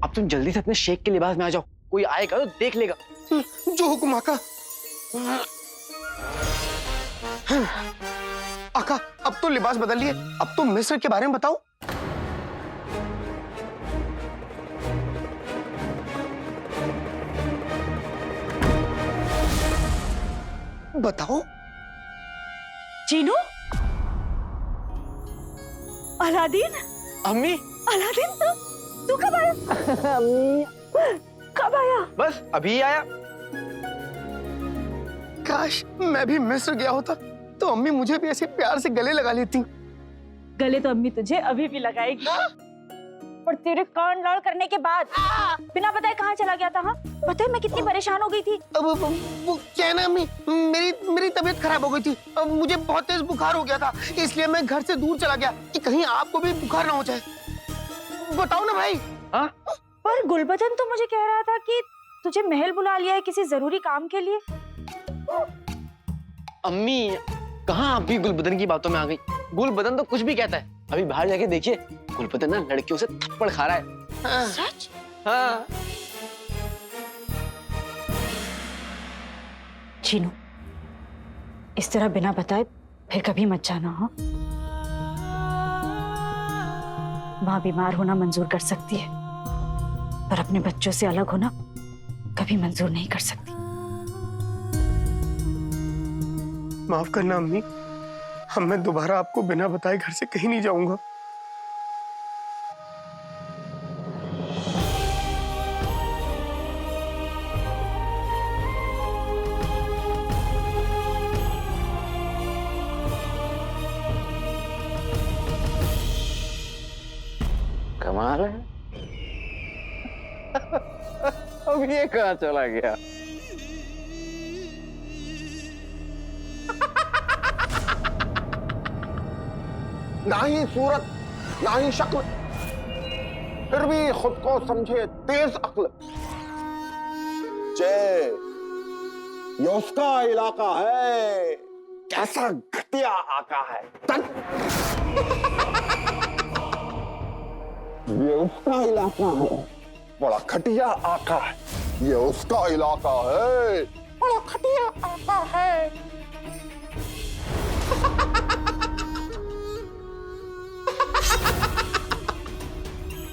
अब तुम जल्दी से अपने शेख के लिबास में आ जाओ, कोई आएगा तो देख लेगा। जो हुक्म आका। आका, अब तो लिबास बदल लिए, अब तो मिस्र के बारे में बताओ। बताओ। चीनू, अलादीन, अम्मी। अलादीन, तू कब आया? अम्मी कब आया? बस अभी आया। काश मैं भी मिस्र गया होता तो अम्मी मुझे भी ऐसे प्यार से गले लगा लेती। गले तो अम्मी तुझे अभी भी लगाएगी। और तेरे कान लाल करने के बाद बिना बताए कहाँ चला गया था? हाँ, पता है मैं कितनी परेशान हो गई थी। अब वो क्या है ना अम्मी, मेरी तबीयत खराब हो गई थी। अब मुझे बहुत तेज बुखार हो गया था, इसलिए मैं घर से दूर चला गया कि कहीं आपको भी बुखार ना हो जाए। बताओ ना भाई। हाँ? पर गुलबदन तो मुझे कह रहा था कि तुझे महल बुला लिया है किसी जरूरी काम के लिए। अम्मी कहाँ आप भी गुलबदन की बातों में आ गई? गुलबदन तो कुछ भी कहता है। अभी बाहर जाके देखिए, गुलबदन ना लड़कियों से थप्पड़ खा रहा है। हाँ। सच? हाँ। चीनू, इस तरह बिना बताए फिर कभी मत जाना। हाँ, माँ बीमार होना मंजूर कर सकती है, पर अपने बच्चों से अलग होना कभी मंजूर नहीं कर सकती। माफ करना अम्मी, अब मैं दोबारा आपको बिना बताए घर से कहीं नहीं जाऊंगा। कमाल है। अब ये कहाँ चला गया? ना ही सूरत ना ही शक्ल, फिर भी खुद को समझे तेज अक्ल। ये उसका इलाका है, कैसा घटिया आका है। ये उसका इलाका है, बड़ा घटिया आका है। ये उसका इलाका है, बड़ा घटिया आका है।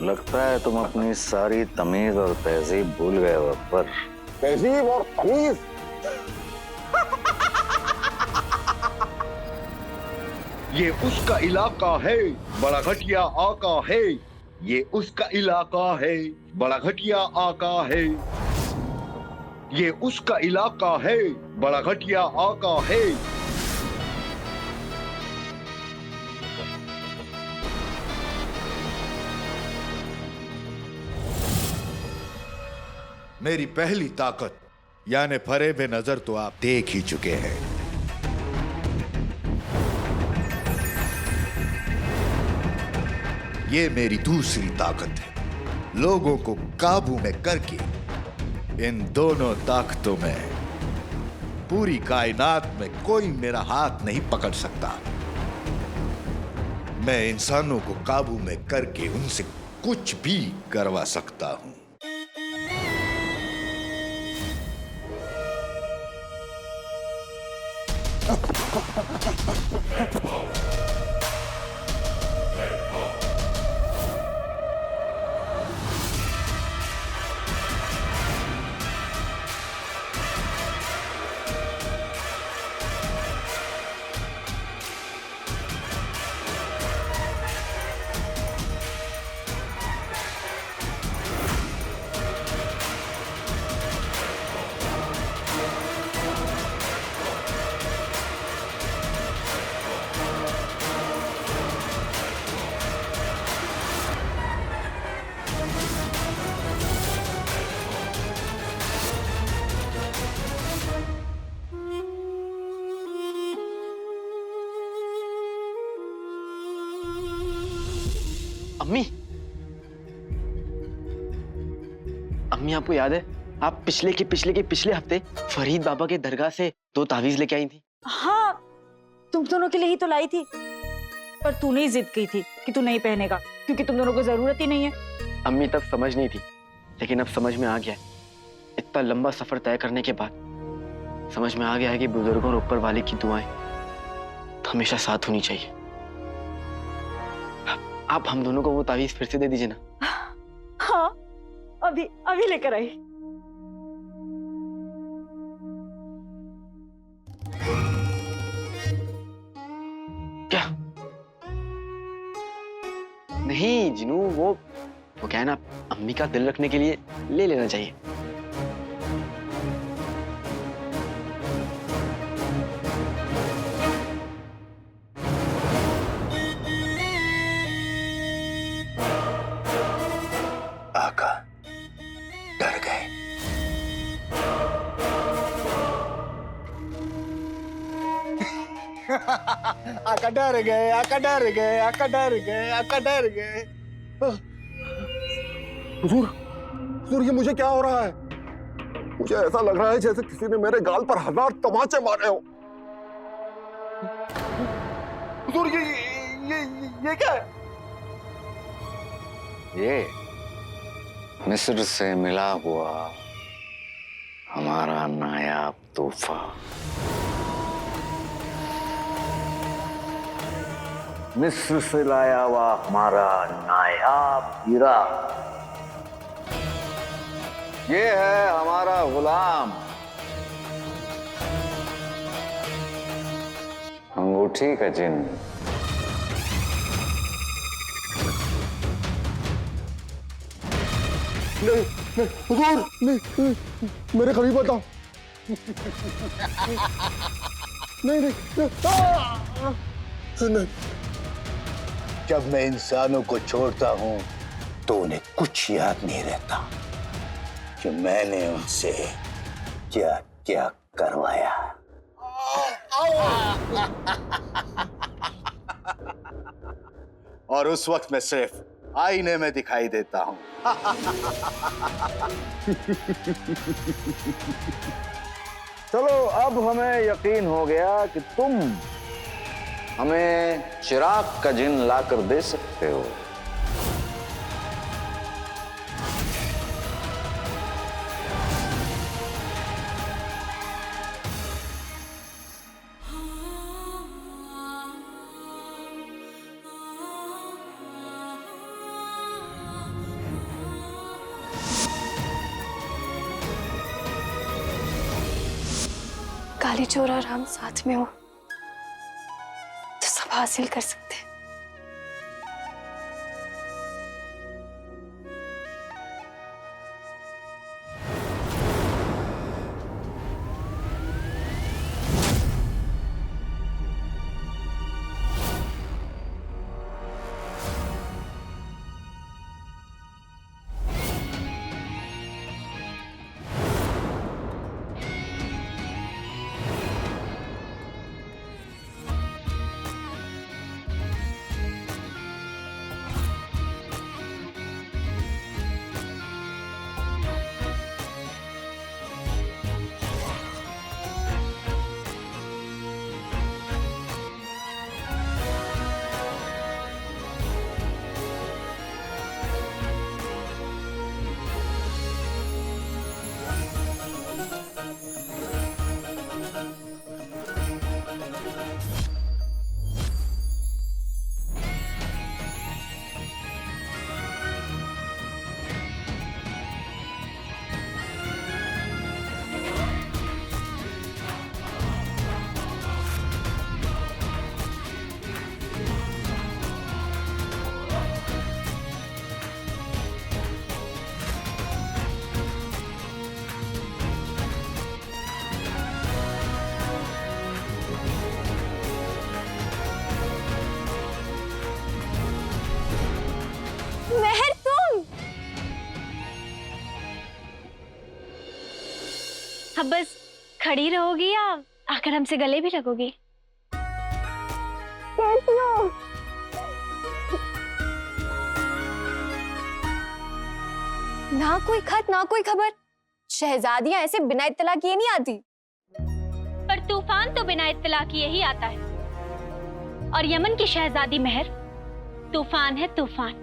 लगता है तुम अपनी सारी तमीज और तहजीब भूल गए हो अकबर। तहजीब और तमीज? ये उसका इलाका है, बड़ा घटिया आका है। ये उसका इलाका है, बड़ा घटिया आका है। ये उसका इलाका है, बड़ा घटिया आका है। मेरी पहली ताकत यानी फरेब नजर तो आप देख ही चुके हैं। ये मेरी दूसरी ताकत है, लोगों को काबू में करके। इन दोनों ताकतों में पूरी कायनात में कोई मेरा हाथ नहीं पकड़ सकता। मैं इंसानों को काबू में करके उनसे कुछ भी करवा सकता हूं। अम्मी, अम्मी आपको याद है आप पिछले हफ्ते फरीद बाबा के दरगाह से 2 तावीज लेके आई थी? हाँ, तुम दोनों के लिए ही तो लाई थी, पर तूने ही जिद की थी कि तू नहीं पहनेगा क्योंकि तुम दोनों को जरूरत ही नहीं है। अम्मी तब समझ नहीं थी, लेकिन अब समझ में आ गया है, इतना लंबा सफर तय करने के बाद समझ में आ गया है कि बुजुर्गों और ऊपर वाले की दुआएं हमेशा साथ होनी चाहिए। आप हम दोनों को वो तावीज फिर से दे दीजिए ना। हाँ, अभी अभी लेकर आई। क्या? नहीं जिनू, वो क्या है ना, अम्मी का दिल रखने के लिए ले लेना चाहिए। आका डर गए। आका डर गए, आका डर गए, आका डर गए, आका डर गए। हुजूर, हुजूर ये मुझे क्या हो रहा है? मुझे ऐसा लग रहा है जैसे किसी ने मेरे गाल पर 1000 तमाचे मारे हो। हुजूर ये क्या है? ये मिस्र से मिला हुआ हमारा नायाब तोहफा। मिस्र से लाया हुआ हमारा नायाब हीरा। ये है हमारा गुलाम, अंगूठी का चिन्ह। नहीं नहीं हुजूर, नहीं, मेरे करीब मत आओ। नहीं नहीं, नहीं। जब मैं इंसानों को छोड़ता हूं तो उन्हें कुछ याद नहीं रहता कि मैंने उनसे क्या क्या करवाया। और उस वक्त मैं सिर्फ आईने में दिखाई देता हूं। चलो अब हमें यकीन हो गया कि तुम हमें चिराग का जिन लाकर दे सकते हो। काली चोर और हम साथ में हो तो सब हासिल कर सकते हैं। महर तुम? अब बस खड़ी रहोगी या आकर हमसे गले भी लगोगी? कैसी हो? ना कोई खत ना कोई खबर। शहजादियां ऐसे बिना इत्तला किए नहीं आती। पर तूफान तो बिना इत्तला किए ही आता है। और यमन की शहजादी महर तूफान है, तूफान।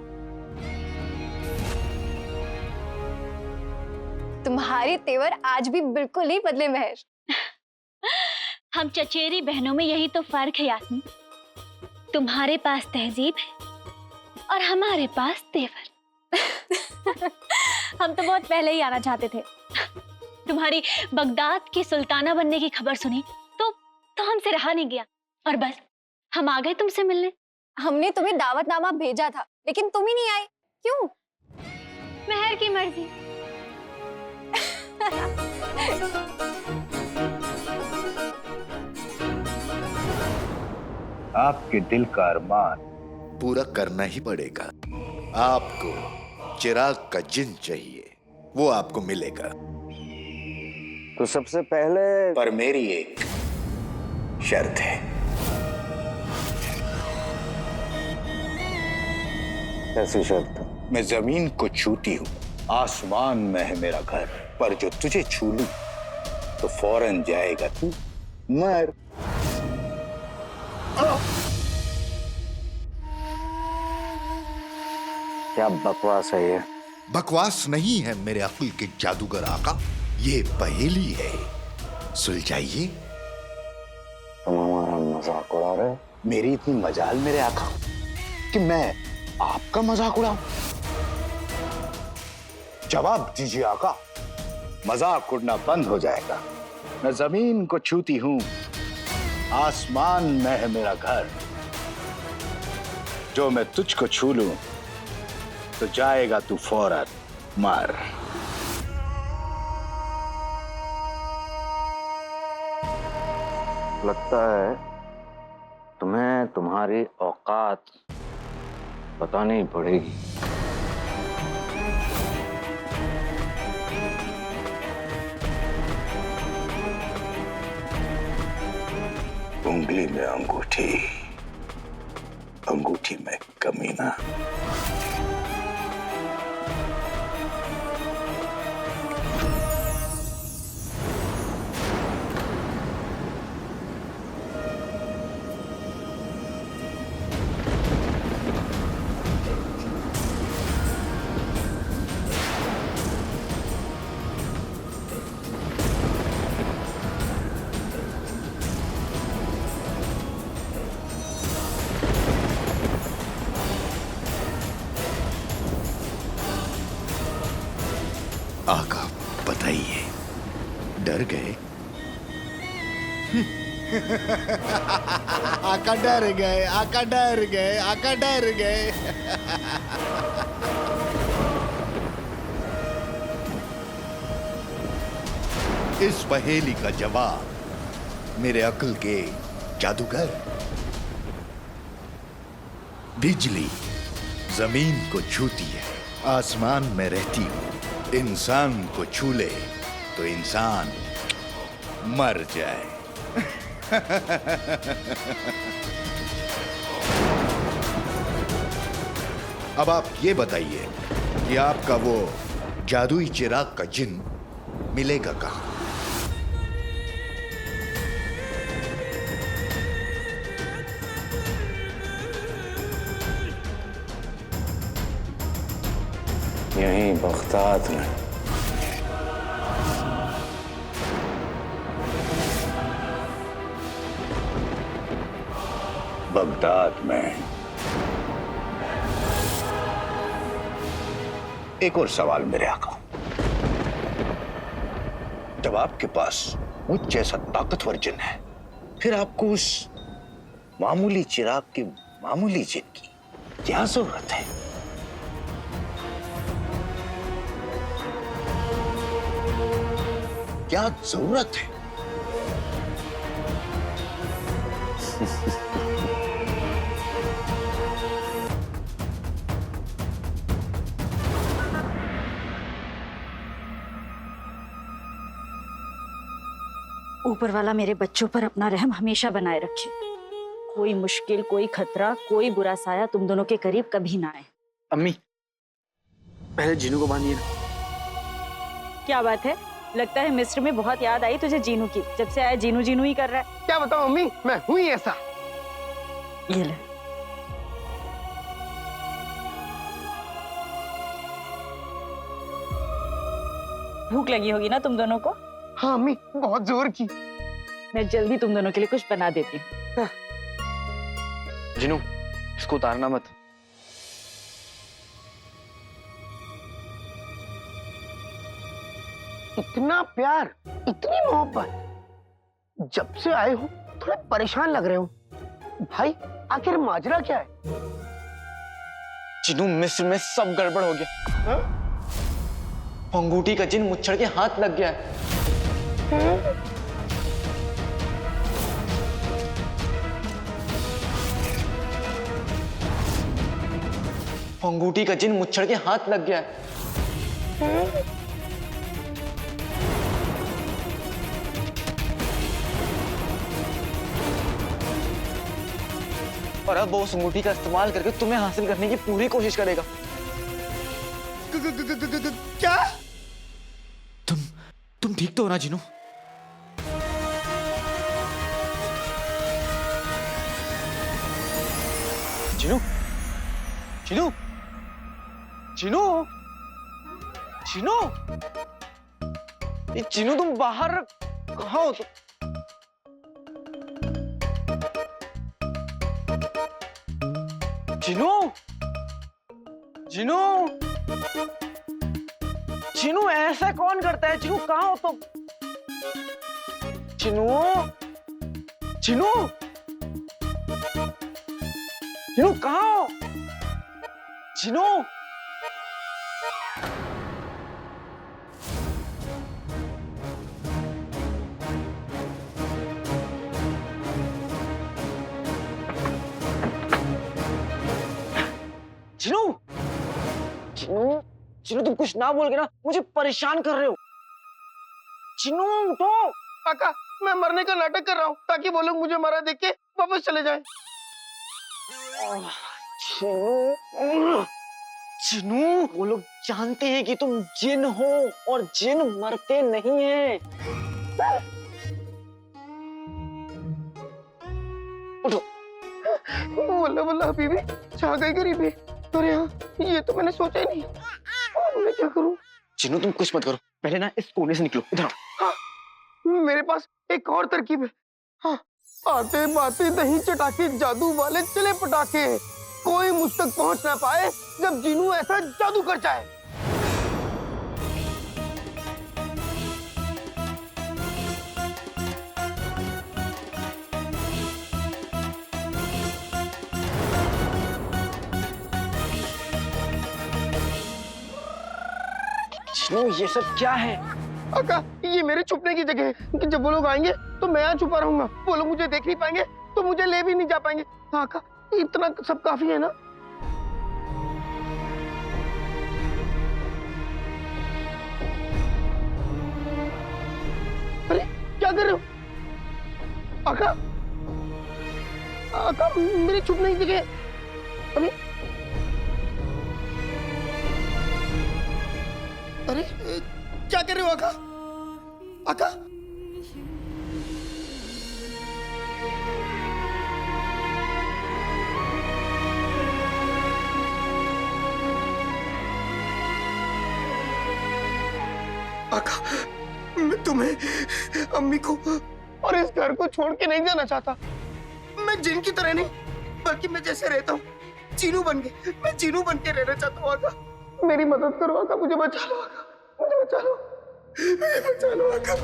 तुम्हारे तेवर आज भी बिल्कुल ही बदले महर। हम चचेरी बहनों में यही तो फर्क है यास्मीन। तुम्हारे पास तहजीब है और हमारे पास तेवर। हम तो बहुत पहले ही आना चाहते थे। तुम्हारी बगदाद की सुल्ताना बनने की खबर सुनी तो हमसे रहा नहीं गया और बस हम आ गए तुमसे मिलने। हमने तुम्हें दावतनामा भेजा था लेकिन तुम ही नहीं आए, क्यों? महर की मर्जी। आपके दिल का अरमान पूरा करना ही पड़ेगा। आपको चिराग का जिन चाहिए, वो आपको मिलेगा। तो सबसे पहले पर मेरी एक शर्त है। कैसी शर्त? मैं जमीन को छूती हूँ, आसमान में है मेरा घर, पर जो तुझे छू लूं तो फौरन जाएगा तू मर। क्या बकवास है ये? बकवास नहीं है मेरे अक्ल के जादूगर आका, ये पहेली है, सुलझाइए। तुम हमारा मजाक उड़ा रहे हो? मेरी इतनी मजाल मेरे आका कि मैं आपका मजाक उड़ाऊं? जवाब दीजिए आका, मजाक उड़ना बंद हो जाएगा। मैं जमीन को छूती हूं, आसमान में है मेरा घर, जो मैं तुझको छू लूं तो जाएगा तू फौरन मर। लगता है तुम्हें तुम्हारी औकात बतानी पड़ेगी। उंगली में अंगूठी, अंगूठी में कमीना। आका बताइए, डर गए? आका डर गए, आका डर गए, आका डर गए। इस पहेली का जवाब मेरे अक्ल के जादूगर। बिजली जमीन को छूती है, आसमान में रहती है, इंसान को छू ले तो इंसान मर जाए। अब आप ये बताइए कि आपका वो जादुई चिराग का जिन मिलेगा कहां? यहीं बगदाद में। बगदाद में। एक और सवाल मेरे आका, जब आपके पास मुझ जैसा ताकतवर जिन है, फिर आपको उस मामूली चिराग की मामूली जिन की क्या जरूरत है? क्या जरूरत है? ऊपर वाला मेरे बच्चों पर अपना रहम हमेशा बनाए रखे। कोई मुश्किल, कोई खतरा, कोई बुरा साया तुम दोनों के करीब कभी ना आए। अम्मी, पहले जीनू को बांधिए ना। क्या बात है, लगता है मिस्र में बहुत याद आई तुझे जीनू की। जब से आया जीनू जीनू ही कर रहा है। क्या बताऊं अम्मी, मैं हुई ऐसा। ये ले। भूख लगी होगी ना तुम दोनों को? हाँ अम्मी, बहुत जोर की। मैं जल्दी तुम दोनों के लिए कुछ बना देती हूँ। जिनू, इसको उतारना मत। इतना प्यार, इतनी मोहब्बत, जब से आए हो थोड़ा परेशान लग रहे हो भाई। आखिर माजरा क्या है? जिनू, मिस्र में सब गड़बड़ हो गया। अंगूठी का जिन मुच्छड़ के हाथ लग गया है। अंगूठी का जिन मुच्छड़ के हाथ लग गया है। और अब वो उस अंगूठी का इस्तेमाल करके तुम्हें हासिल करने की पूरी कोशिश करेगा। क्या? तुम ठीक तो हो ना जिनू? जिनू, जिनू, जिनू, जिनू, ये जिनू, तुम बाहर कहाँ हो? जिनू, जिनू, जिनू, ऐसा कौन करता है? जिनू, कहाँ हो तुम? जिनू, जिनू, जिनू, कहाँ हो? जिनू, जिनू, जिनू, जिनू, तुम कुछ ना बोल के ना मुझे परेशान कर रहे हो। जिनू, उठो। काका, मैं मरने का नाटक कर रहा हूँ ताकि वो लोग मुझे मरा देख के वापस चले जाएं। जिनू, जिनू, वो लोग जानते हैं कि तुम जिन हो और जिन मरते नहीं हैं। उठो। बल्ला बल्ला हबीबी, छा गई गरीबी। अरे हाँ, ये तो मैंने सोचा ही नहीं। मैं क्या करूं? जिनू, तुम कुछ मत करो, पहले ना इस कोने से निकलो। इधर आओ। हाँ, मेरे पास एक और तरकीब है। हाँ, आते बाते दही चटाके जादू वाले चले पटाखे, कोई मुझ तक पहुंच ना पाए जब जिनू ऐसा जादू कर जाए। जिनू, ये सब क्या है? काका, ये मेरे छुपने की जगह है कि जब वो लोग आएंगे तो मैं यहाँ छुपा रहूंगा। वो लोग मुझे देख नहीं पाएंगे तो मुझे ले भी नहीं जा पाएंगे। काका, इतना सब काफी है ना? अरे क्या कर रहे हो? काका, काका, मेरी छुपने की जगह। अरे अरे क्या कर रहे हो आका? आका, आका, मैं तुम्हें, अम्मी को और इस घर को छोड़ के नहीं जाना चाहता। मैं जिन की तरह नहीं, बल्कि मैं जैसे रहता हूँ, चीनू बन के, मैं चीनू बन के रहना चाहता हूँ। आका, मेरी मदद करो आका, मुझे बचा लो आका, मुझे बचा लो, मुझे बचा लो आका।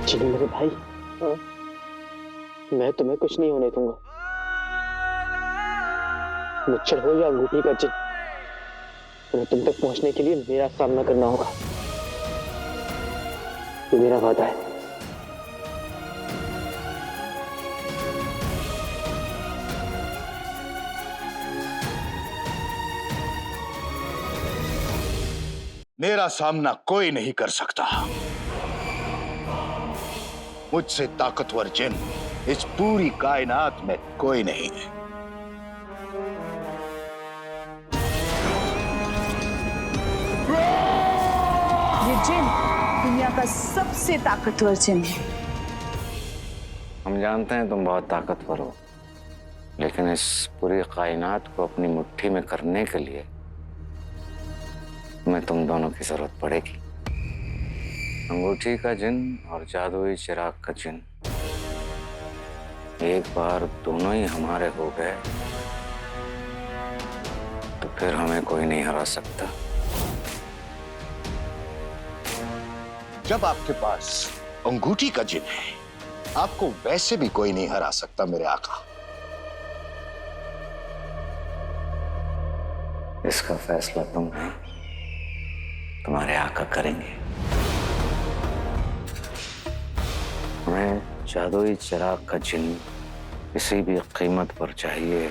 जिनू मेरे भाई, मैं तुम्हें कुछ नहीं होने दूंगा। मुच्छड़ हो या अंगूठी का जिन, तुम्हें तुम तक पहुंचने के लिए मेरा सामना करना होगा। ये मेरा वादा है। मेरा सामना कोई नहीं कर सकता। मुझसे ताकतवर जिन इस पूरी कायनात में कोई नहीं है। ये जिन दुनिया का सबसे ताकतवर जिन है। हम जानते हैं तुम बहुत ताकतवर हो, लेकिन इस पूरी कायनात को अपनी मुट्ठी में करने के लिए मैं तुम दोनों की जरूरत पड़ेगी। अंगूठी का जिन और जादुई चिराग का जिन, एक बार दोनों ही हमारे हो गए तो फिर हमें कोई नहीं हरा सकता। जब आपके पास अंगूठी का जिन है, आपको वैसे भी कोई नहीं हरा सकता मेरे आका। इसका फैसला तुम नहीं, तुम्हारे आका करेंगे। हमें जादुई चिराग का जिन किसी भी कीमत पर चाहिए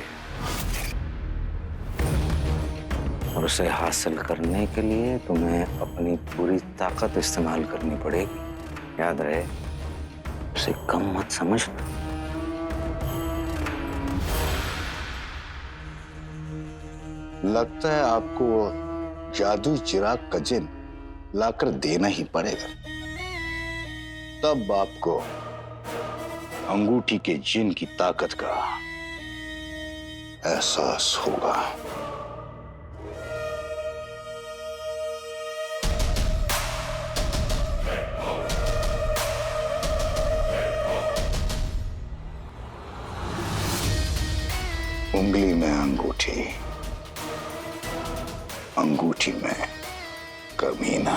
और उसे हासिल करने के लिए तुम्हें अपनी पूरी ताकत इस्तेमाल करनी पड़ेगी। याद रहे, उसे कम मत समझना। लगता है आपको वो जादुई चिराग का जिन लाकर देना ही पड़ेगा, तब आपको अंगूठी के जिन की ताकत का एहसास होगा। उंगली में अंगूठी, अंगूठी में कमीना।